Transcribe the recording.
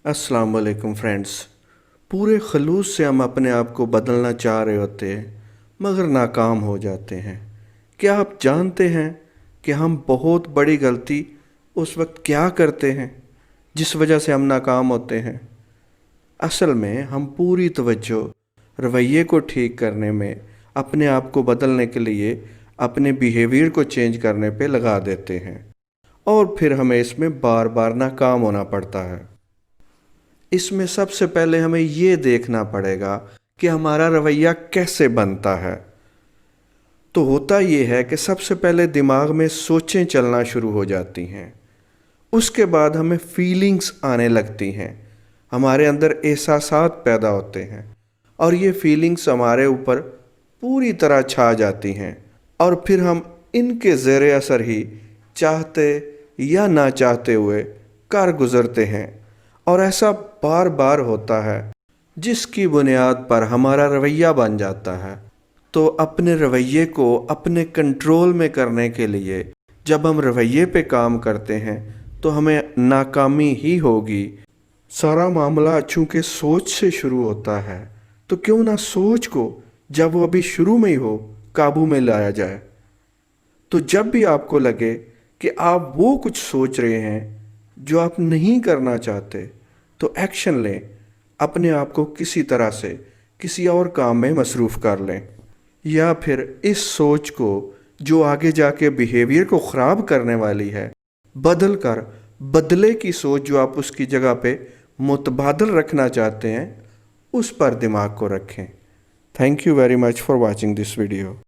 अस्सलाम वालेकुम फ्रेंड्स। पूरे खलूस से हम अपने आप को बदलना चाह रहे होते हैं मगर नाकाम हो जाते हैं। क्या आप जानते हैं कि हम बहुत बड़ी गलती उस वक्त क्या करते हैं जिस वजह से हम नाकाम होते हैं? असल में हम पूरी तवज्जो रवैये को ठीक करने में, अपने आप को बदलने के लिए अपने बिहेवियर को चेंज करने पे लगा देते हैं और फिर हमें इसमें बार बार नाकाम होना पड़ता है। इसमें सबसे पहले हमें ये देखना पड़ेगा कि हमारा रवैया कैसे बनता है। तो होता ये है कि सबसे पहले दिमाग में सोचें चलना शुरू हो जाती हैं, उसके बाद हमें फीलिंग्स आने लगती हैं, हमारे अंदर एहसासात पैदा होते हैं और ये फीलिंग्स हमारे ऊपर पूरी तरह छा जाती हैं और फिर हम इनके ज़ेरे असर ही चाहते या ना चाहते हुए कर गुज़रते हैं। और ऐसा बार बार होता है जिसकी बुनियाद पर हमारा रवैया बन जाता है। तो अपने रवैये को अपने कंट्रोल में करने के लिए जब हम रवैये पे काम करते हैं तो हमें नाकामी ही होगी। सारा मामला चूँकि सोच से शुरू होता है तो क्यों ना सोच को जब वो अभी शुरू में ही हो काबू में लाया जाए। तो जब भी आपको लगे कि आप वो कुछ सोच रहे हैं जो आप नहीं करना चाहते तो एक्शन लें, अपने आप को किसी तरह से किसी और काम में मसरूफ़ कर लें, या फिर इस सोच को जो आगे जाके बिहेवियर को ख़राब करने वाली है बदल कर बदले की सोच जो आप उसकी जगह पे मुतबादल रखना चाहते हैं उस पर दिमाग को रखें। Thank you very much for watching this video.